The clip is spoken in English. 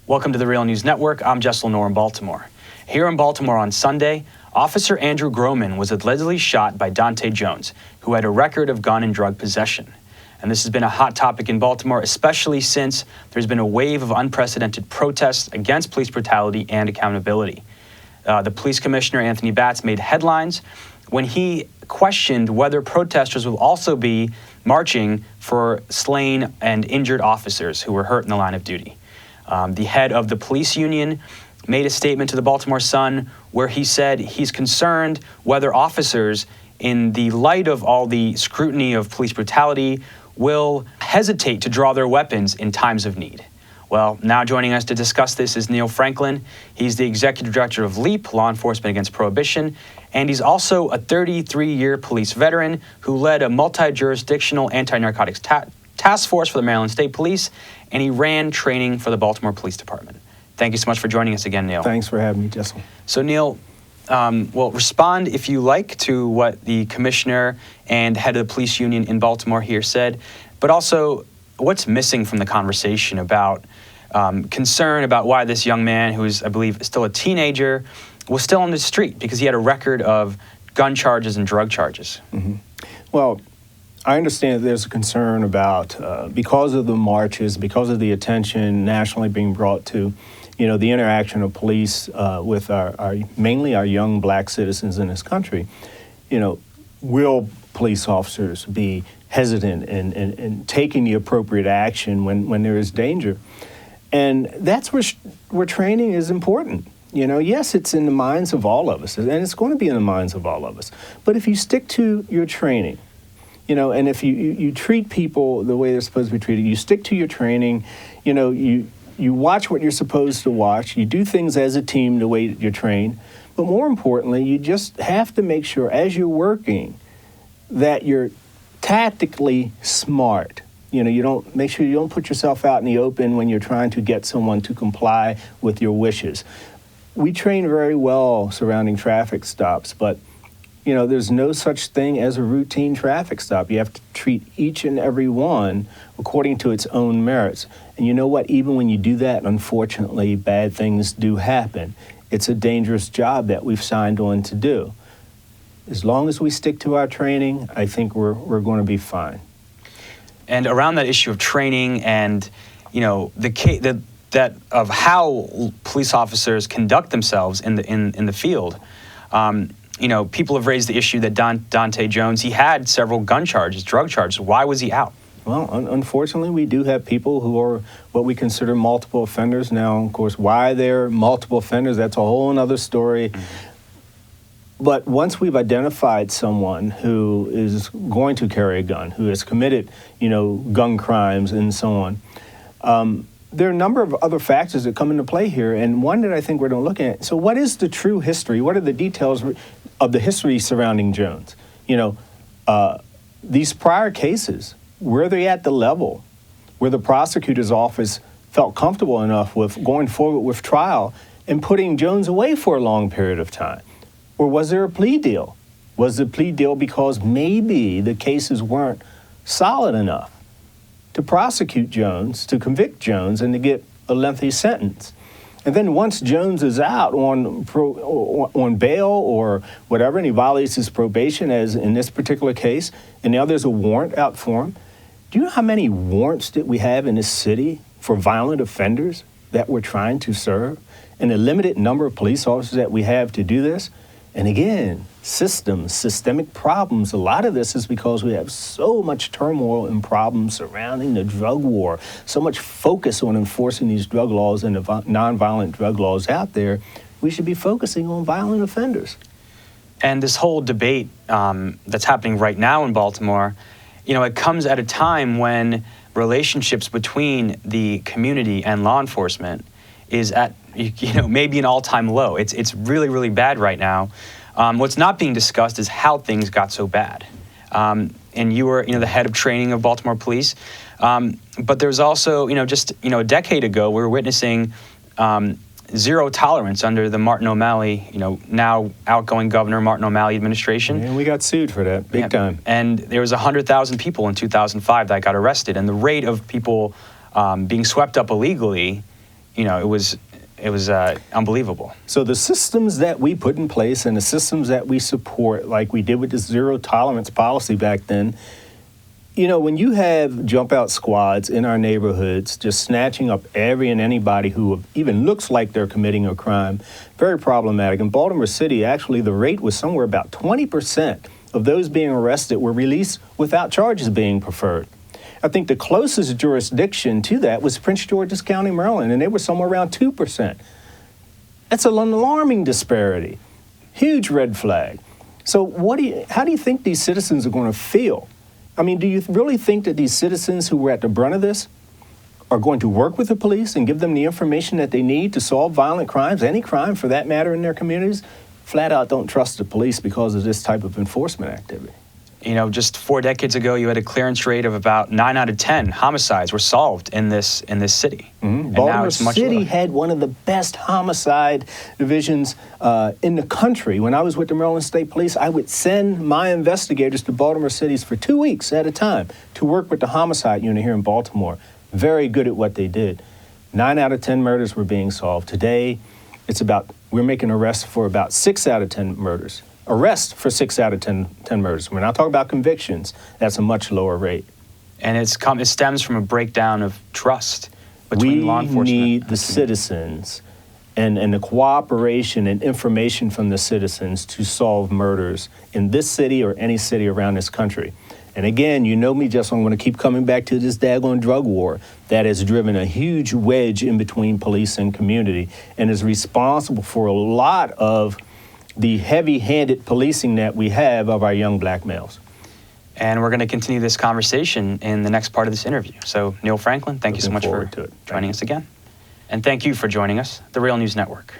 Welcome to the Real News Network. I'm Jess Lenore in Baltimore. Here in Baltimore on Sunday, Officer Andrew Groman was allegedly shot by Dante Jones, who had a record of gun and drug possession. And this has been a hot topic in Baltimore, especially since there's been a wave of unprecedented protests against police brutality and accountability. The police commissioner, Anthony Batts, made headlines when he questioned whether protesters will also be marching for slain and injured officers who were hurt in the line of duty. The head of the police union made a statement to the Baltimore Sun where he said he's concerned whether officers, in the light of all the scrutiny of police brutality, will hesitate to draw their weapons in times of need. Well, now joining us to discuss this is Neill Franklin. He's the executive director of LEAP, Law Enforcement Against Prohibition, and he's also a 33-year police veteran who led a multi-jurisdictional anti-narcotics task force for the Maryland State Police, and he ran training for the Baltimore Police Department. Thank you so much for joining us again, Neill. Thanks for having me, Jessel. So, Neill, respond if you like to what the commissioner and head of the police union in Baltimore here said, but also what's missing from the conversation about concern about why this young man, who is, I believe, still a teenager, was still on the street because he had a record of gun charges and drug charges. Mm-hmm. Well, I understand that there's a concern about, because of the marches, because of the attention nationally being brought to, the interaction of police with our mainly our young black citizens in this country, will police officers be hesitant in taking the appropriate action when there is danger? And that's where training is important. Yes, it's in the minds of all of us, and it's going to be in the minds of all of us. But if you stick to your training, and if you treat people the way they're supposed to be treated, you stick to your training, you watch what you're supposed to watch, you do things as a team the way you're trained, but more importantly, you just have to make sure as you're working that you're tactically smart. Make sure you don't put yourself out in the open when you're trying to get someone to comply with your wishes. We train very well surrounding traffic stops, but there's no such thing as a routine traffic stop. You have to treat each and every one according to its own merits. And you know what? Even when you do that, unfortunately, bad things do happen. It's a dangerous job that we've signed on to do. As long as we stick to our training, I think we're going to be fine. And around that issue of training and, that of how police officers conduct themselves in the field, people have raised the issue that Dante Jones, he had several gun charges, drug charges. Why was he out? Well, unfortunately, we do have people who are what we consider multiple offenders. Now, of course, why they're multiple offenders, that's a whole other story. Mm-hmm. But once we've identified someone who is going to carry a gun, who has committed, gun crimes and so on, there are a number of other factors that come into play here, and one that I think we're going to look at. So what is the true history? What are the details of the history surrounding Jones? These prior cases, were they at the level where the prosecutor's office felt comfortable enough with going forward with trial and putting Jones away for a long period of time? Or was there a plea deal? Was the plea deal because maybe the cases weren't solid enough to prosecute Jones, to convict Jones, and to get a lengthy sentence? And then once Jones is out on bail or whatever, and he violates his probation, as in this particular case, and now there's a warrant out for him, do you know how many warrants that we have in this city for violent offenders that we're trying to serve? And the limited number of police officers that we have to do this? And again, systemic problems. A lot of this is because we have so much turmoil and problems surrounding the drug war, so much focus on enforcing these drug laws and the nonviolent drug laws out there. We should be focusing on violent offenders. And this whole debate that's happening right now in Baltimore, it comes at a time when relationships between the community and law enforcement is at maybe an all-time low. It's really, really bad right now. What's not being discussed is how things got so bad. And you were, the head of training of Baltimore Police. But there's also, just, a decade ago, we were witnessing zero tolerance under the Martin O'Malley, now outgoing Governor Martin O'Malley administration. And we got sued for that, big time. And there was 100,000 people in 2005 that got arrested. And the rate of people being swept up illegally it was unbelievable. So the systems that we put in place and the systems that we support, like we did with the zero tolerance policy back then, when you have jump out squads in our neighborhoods just snatching up every and anybody who even looks like they're committing a crime, very problematic. In Baltimore City, actually, the rate was somewhere about 20% of those being arrested were released without charges being preferred. I think the closest jurisdiction to that was Prince George's County, Maryland, and they were somewhere around 2%. That's an alarming disparity. Huge red flag. So how do you think these citizens are going to feel? I mean, do you really think that these citizens who were at the brunt of this are going to work with the police and give them the information that they need to solve violent crimes, any crime for that matter, in their communities? Flat out don't trust the police because of this type of enforcement activity. Just 4 decades ago, you had a clearance rate of about 9 out of 10 homicides were solved in this city. Mm-hmm. Baltimore City had one of the best homicide divisions in the country. When I was with the Maryland State Police, I would send my investigators to Baltimore cities for 2 weeks at a time to work with the homicide unit here in Baltimore. Very good at what they did. 9 out of 10 murders were being solved. Today, we're making arrests for about 6 out of 10 murders. Arrest for 6 out of 10 murders. When I talk about convictions, that's a much lower rate. And it stems from a breakdown of trust between law enforcement. We need the citizens and the cooperation and information from the citizens to solve murders in this city or any city around this country. And again, you know me, Jess, I'm going to keep coming back to this daggone drug war that has driven a huge wedge in between police and community and is responsible for a lot of the heavy-handed policing that we have of our young black males. And we're going to continue this conversation in the next part of this interview. So, Neill Franklin, thank you so much for joining us again. And thank you for joining us, The Real News Network.